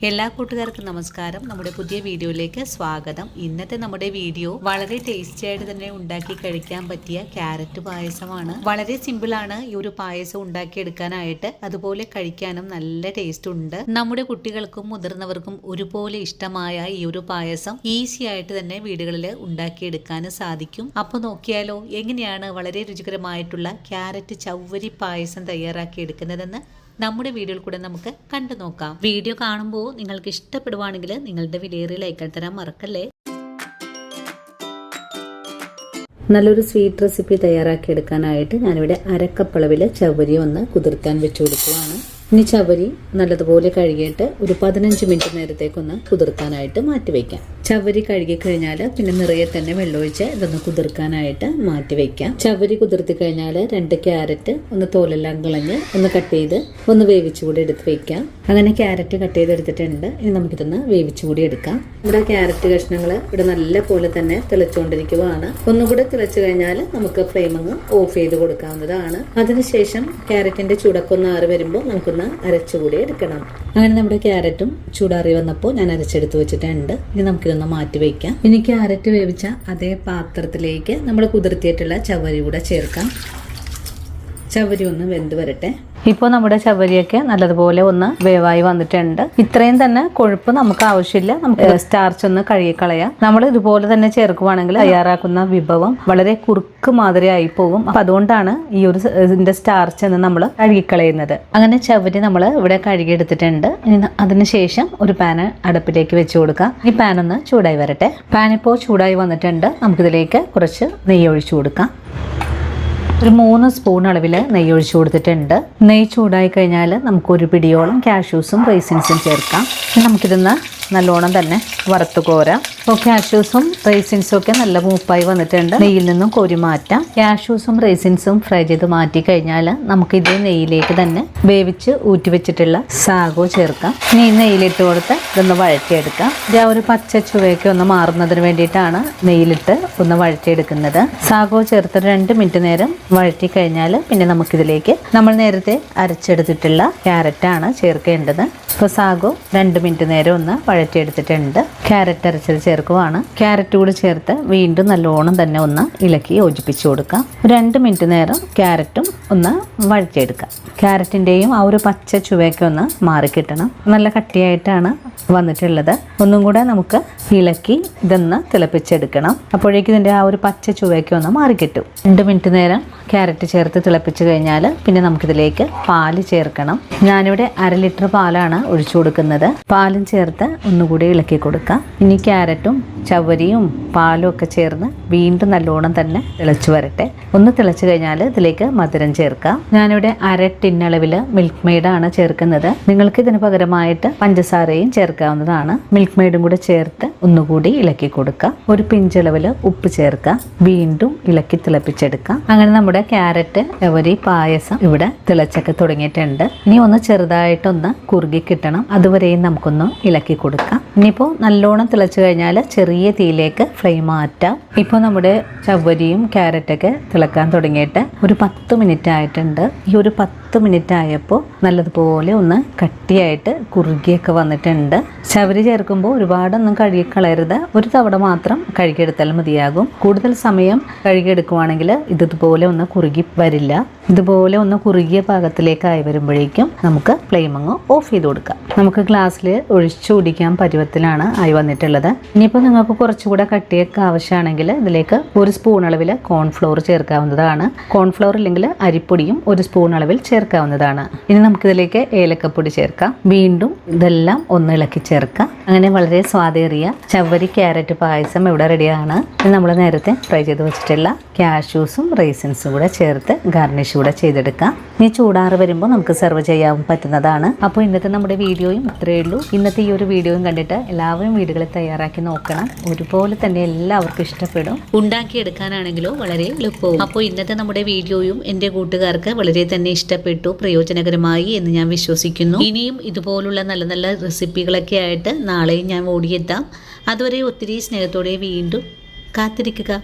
എല്ലാ കൂട്ടുകാർക്കും നമസ്കാരം. നമ്മുടെ പുതിയ വീഡിയോയിലേക്ക് സ്വാഗതം. ഇന്നത്തെ നമ്മുടെ വീഡിയോ വളരെ ടേസ്റ്റി ആയിട്ട് തന്നെ ഉണ്ടാക്കി കഴിക്കാൻ പറ്റിയ ക്യാരറ്റ് പായസമാണ്. വളരെ സിമ്പിൾ ആണ് ഈ ഒരു പായസം ഉണ്ടാക്കിയെടുക്കാനായിട്ട്, അതുപോലെ കഴിക്കാനും നല്ല ടേസ്റ്റ് ഉണ്ട്. നമ്മുടെ കുട്ടികൾക്കും മുതിർന്നവർക്കും ഒരുപോലെ ഇഷ്ടമായ ഈ ഒരു പായസം ഈസി ആയിട്ട് തന്നെ വീടുകളിൽ ഉണ്ടാക്കിയെടുക്കാനും സാധിക്കും. അപ്പോൾ നോക്കിയാലോ എങ്ങനെയാണ് വളരെ രുചികരമായിട്ടുള്ള ക്യാരറ്റ് ചവ്വരി പായസം തയ്യാറാക്കി എടുക്കുന്നതെന്ന് നമ്മുടെ വീഡിയോയിൽ കൂടെ നമുക്ക് കണ്ടു നോക്കാം. വീഡിയോ കാണുമ്പോൾ നിങ്ങൾക്ക് ഇഷ്ടപ്പെടുവാണെങ്കിൽ നിങ്ങളുടെ വിലയേറിയ ലൈക്ക് തരാൻ മറക്കല്ലേ. നല്ലൊരു സ്വീറ്റ് റെസിപ്പി തയ്യാറാക്കി എടുക്കാനായിട്ട് ഞാനിവിടെ അരക്കപ്പളവിൽ ചവ്വരി ഒന്ന് കുതിർത്താൻ വെച്ചു കൊടുക്കുകയാണ്. ഇനി ചവ്വരി നല്ലതുപോലെ കഴുകിയിട്ട് ഒരു 15 മിനിറ്റ് നേരത്തേക്കൊന്ന് കുതിർത്താനായിട്ട് മാറ്റി വയ്ക്കാം. ചവ്വരി കഴുകി കഴിഞ്ഞാൽ പിന്നെ നിറയെ തന്നെ വെള്ളമൊഴിച്ച് ഇതൊന്ന് കുതിർക്കാനായിട്ട് മാറ്റി വയ്ക്കാം. ചവ്വരി കുതിർത്തി കഴിഞ്ഞാൽ 2 ക്യാരറ്റ് ഒന്ന് തോലെല്ലാം കളഞ്ഞ് ഒന്ന് കട്ട് ചെയ്ത് ഒന്ന് വേവിച്ചുകൂടി എടുത്ത് വയ്ക്കാം. അങ്ങനെ ക്യാരറ്റ് കട്ട് ചെയ്തെടുത്തിട്ടുണ്ട്. ഇനി നമുക്കിതൊന്ന് വേവിച്ചുകൂടി എടുക്കാം. ഇവിടെ ക്യാരറ്റ് കഷ്ണങ്ങൾ ഇവിടെ നല്ല പോലെ തന്നെ തിളച്ചുകൊണ്ടിരിക്കുകയാണ്. ഒന്നുകൂടെ തിളച്ചു കഴിഞ്ഞാൽ നമുക്ക് ഫ്ലെയിം അങ്ങ് ഓഫ് ചെയ്ത് കൊടുക്കാവുന്നതാണ്. അതിനുശേഷം ക്യാരറ്റിന്റെ ചൂടൊക്കെ ആറി വരുമ്പോൾ നമുക്കൊന്ന് അരച്ചുകൂടി എടുക്കണം. അങ്ങനെ നമ്മുടെ ക്യാരറ്റും ചൂടാറി വന്നപ്പോൾ ഞാൻ അരച്ചെടുത്ത് വെച്ചിട്ടുണ്ട്. ഇനി നമുക്കിതൊന്ന് മാറ്റി വയ്ക്കാം. ഇനി ക്യാരറ്റ് വേവിച്ച അതേ പാത്രത്തിലേക്ക് നമ്മൾ കുതിർത്തിയിട്ടുള്ള ചവ്വരി കൂടെ ചേർക്കാം. ചവ്വരി ഒന്ന് വെന്ത് വരട്ടെ. ഇപ്പോൾ നമ്മുടെ ചവ്വരിയൊക്കെ നല്ലതുപോലെ ഒന്ന് വേവായി വന്നിട്ടുണ്ട്. ഇത്രയും തന്നെ കൊഴുപ്പ് നമുക്ക് ആവശ്യമില്ല. നമുക്ക് സ്റ്റാർച്ച് ഒന്ന് കഴുകിക്കളയാം. നമ്മൾ ഇതുപോലെ തന്നെ ചേർക്കുവാണെങ്കിൽ തയ്യാറാക്കുന്ന വിഭവം വളരെ കുറുക്ക് മാതിരി ആയി പോകും. അപ്പൊ അതുകൊണ്ടാണ് ഈ ഒരു ഇതിന്റെ സ്റ്റാർച്ച് എന്ന് നമ്മൾ കഴുകിക്കളയുന്നത്. അങ്ങനെ ചവ്വരി നമ്മൾ ഇവിടെ കഴുകിയെടുത്തിട്ടുണ്ട്. അതിനുശേഷം ഒരു പാൻ അടുപ്പിലേക്ക് വെച്ച് കൊടുക്കാം. ഈ പാൻ ഒന്ന് ചൂടായി വരട്ടെ. പാൻ ഇപ്പോൾ ചൂടായി വന്നിട്ടുണ്ട്. നമുക്കിതിലേക്ക് കുറച്ച് നെയ്യ് ഒഴിച്ചു കൊടുക്കാം. ഒരു 3 സ്പൂൺ അളവിൽ നെയ്യ് ഒഴിച്ചു കൊടുത്തിട്ടുണ്ട്. നെയ്യ് ചൂടായി കഴിഞ്ഞാൽ നമുക്കൊരു പിടിയോളം കാഷ്യൂസും റൈസിൻസും ചേർക്കാം. നമുക്കിതൊന്ന് നല്ലോണം തന്നെ വറുത്ത് കോരാം. അപ്പോൾ കാഷ്യൂസും റൈസിൻസും ഒക്കെ നല്ല മൂപ്പായി വന്നിട്ടുണ്ട്. നെയ്യിൽ നിന്നും കോരി മാറ്റാം. കാഷ്യൂസും റൈസിൻസും ഫ്രൈ ചെയ്ത് മാറ്റി കഴിഞ്ഞാൽ നമുക്ക് ഇതേ നെയ്യിലേക്ക് തന്നെ വേവിച്ച് ഊറ്റി വെച്ചിട്ടുള്ള സാഗോ ചേർക്കാം. ഇനി നെയ്യിലിട്ട് കൊടുത്ത് ഇതൊന്ന് വഴറ്റിയെടുക്കാം. ഇത് ഒരു പച്ച ചുവയൊക്കെ ഒന്ന് മാറുന്നതിന് വേണ്ടിയിട്ടാണ് നെയ്യിലിട്ട് ഒന്ന് വഴറ്റിയെടുക്കുന്നത്. സാഗോ ചേർത്ത് 2 മിനിറ്റ് നേരം വഴറ്റി കഴിഞ്ഞാൽ പിന്നെ നമുക്കിതിലേക്ക് നമ്മൾ നേരത്തെ അരച്ചെടുത്തിട്ടുള്ള ക്യാരറ്റാണ് ചേർക്കേണ്ടത്. ഇപ്പോൾ സാഗോ 2 മിനിറ്റ് നേരം ഒന്ന് വഴറ്റിയെടുത്തിട്ടുണ്ട്. ക്യാരറ്റ് അരച്ചത് ചേർക്കുവാണ്. ക്യാരറ്റ് കൂടി ചേർത്ത് വീണ്ടും നല്ലോണം തന്നെ ഒന്ന് ഇളക്കി യോജിപ്പിച്ചു കൊടുക്കാം. 2 മിനിറ്റ് നേരം ക്യാരറ്റും ഒന്ന് വഴറ്റിയെടുക്കാം. ക്യാരറ്റിൻ്റെയും ആ ഒരു പച്ച ചുവയൊക്കെ ഒന്ന് മാറിക്കിട്ടണം. നല്ല കട്ടിയായിട്ടാണ് വന്നിട്ടുള്ളത്. ഒന്നും കൂടെ നമുക്ക് ഇളക്കി ഇതൊന്ന് തിളപ്പിച്ചെടുക്കണം. അപ്പോഴേക്കും ഇതിൻ്റെ ആ ഒരു പച്ച ചുവയൊക്കെ ഒന്ന് മാറിക്കിട്ടും. 2 മിനിറ്റ് നേരം ക്യാരറ്റ് ചേർത്ത് തിളപ്പിച്ച് കഴിഞ്ഞാൽ പിന്നെ നമുക്കിതിലേക്ക് പാല് ചേർക്കണം. ഞാനിവിടെ 1/2 ലിറ്റർ പാലാണ് ഒഴിച്ചു കൊടുക്കുന്നത്. പാലും ചേർത്ത് ഒന്നുകൂടി ഇളക്കി കൊടുക്കാം. ഇനി ക്യാരറ്റും ചവ്വരിയും പാലും ഒക്കെ ചേർന്ന് വീണ്ടും നല്ലോണം തന്നെ തിളച്ചു വരട്ടെ. ഒന്ന് തിളച്ചു കഴിഞ്ഞാൽ ഇതിലേക്ക് മധുരം ചേർക്കാം. ഞാനിവിടെ 1/2 ടിൻ അളവിൽ മിൽക്ക് മെയ്ഡാണ് ചേർക്കുന്നത്. നിങ്ങൾക്ക് ഇതിന് പകരമായിട്ട് പഞ്ചസാരയും ചേർക്കാവുന്നതാണ്. മിൽക്ക് മെയ്ഡും കൂടെ ചേർത്ത് ഒന്നുകൂടി ഇളക്കി കൊടുക്കാം. ഒരു പിഞ്ചളവിൽ ഉപ്പ് ചേർക്കാം. വീണ്ടും ഇളക്കി തിളപ്പിച്ചെടുക്കാം. അങ്ങനെ നമ്മുടെ ക്യാരറ്റ് ചവ്വരി പായസം ഇവിടെ തിളച്ചൊക്കെ തുടങ്ങിയിട്ടുണ്ട്. ഇനി ഒന്ന് ചെറുതായിട്ടൊന്ന് കുറുകി കിട്ടണം. അതുവരെയും നമുക്കൊന്ന് ഇളക്കി കൊടുക്കാം. ഇനിയിപ്പോൾ നല്ലോണം തിളച്ചു കഴിഞ്ഞാൽ ചെറിയ തീയിലേക്ക് ഫ്ലെയിം മാറ്റാം. ഇപ്പോൾ നമ്മുടെ ചവ്വരിയും ക്യാരറ്റൊക്കെ തിളക്കാൻ തുടങ്ങിയിട്ട് ഒരു 10 മിനിറ്റ് ആയിട്ടുണ്ട്. ഈ ഒരു 10 മിനിറ്റ് ആയപ്പോൾ നല്ലതുപോലെ ഒന്ന് കട്ടിയായിട്ട് കുറുകിയൊക്കെ വന്നിട്ടുണ്ട്. ചവ്വരി ചേർക്കുമ്പോൾ ഒരുപാടൊന്നും കഴുകിക്കളയരുത്. ഒരു തവണ മാത്രം കഴുകിയെടുത്താൽ മതിയാകും. കൂടുതൽ സമയം കഴുകിയെടുക്കുവാണെങ്കിൽ ഇതുപോലെ ഒന്ന് കുറുകി വരില്ല. ഇതുപോലെ ഒന്ന് കുറുകിയ പാകത്തിലേക്കായി വരുമ്പോഴേക്കും നമുക്ക് ഫ്ലെയിം അങ്ങ് ഓഫ് ചെയ്ത് കൊടുക്കാം. നമുക്ക് ഗ്ലാസ്സിൽ ഒഴിച്ചു കുടിക്കാൻ പരുവത്തിലാണ് ആയി വന്നിട്ടുള്ളത്. ഇനിയിപ്പോൾ നിങ്ങൾക്ക് കുറച്ചുകൂടെ കട്ടിയൊക്കെ ആവശ്യമാണെങ്കിൽ ഇതിലേക്ക് 1 സ്പൂൺ അളവിൽ കോൺഫ്ലോർ ചേർക്കാവുന്നതാണ്. കോൺഫ്ലോർ ഇല്ലെങ്കിൽ അരിപ്പൊടിയും 1 സ്പൂൺ അളവിൽ ചേർക്കാവുന്നതാണ്. ഇനി നമുക്കിതിലേക്ക് ഏലക്കപ്പൊടി ചേർക്കാം. വീണ്ടും ഇതെല്ലാം ഒന്ന് ഇളക്കി ചേർക്കാം. അങ്ങനെ വളരെ സ്വാദേറിയ ചവ്വരി ക്യാരറ്റ് പായസം ഇവിടെ റെഡിയാണ്. ഇത് നമ്മൾ നേരത്തെ ഫ്രൈ ചെയ്ത് വെച്ചിട്ടുള്ള കാഷ്യൂസും റൈസിൻസും കൂടെ ചേർത്ത് ഗാർണിഷ് കൂടെ ചെയ്തെടുക്കാം. ഇനി ചൂടാറ് വരുമ്പോൾ നമുക്ക് സെർവ് ചെയ്യാൻ പറ്റുന്നതാണ്. അപ്പോൾ ഇന്നത്തെ നമ്മുടെ വീഡിയോയും ഇത്രയേ ഉള്ളൂ. ഇന്നത്തെ ഈ ഒരു വീഡിയോയും കണ്ടിട്ട് എല്ലാവരും വീടുകളിൽ തയ്യാറാക്കി നോക്കണം. ഒരുപോലെ തന്നെ എല്ലാവർക്കും ഇഷ്ടപ്പെടും. ഉണ്ടാക്കിയെടുക്കാനാണെങ്കിലോ വളരെ എളുപ്പവും. അപ്പോൾ ഇന്നത്തെ നമ്മുടെ വീഡിയോയും എൻ്റെ കൂട്ടുകാർക്ക് വളരെ തന്നെ ഇഷ്ടപ്പെട്ടു, പ്രയോജനകരമായി എന്ന് ഞാൻ വിശ്വസിക്കുന്നു. ഇനിയും ഇതുപോലുള്ള നല്ല നല്ല റെസിപ്പികളൊക്കെ ആയിട്ട് നാളെയും ഞാൻ ഓടിയെത്താം. അതുവരെ ഒത്തിരി സ്നേഹത്തോടെ വീണ്ടും കാത്തിരിക്കുക.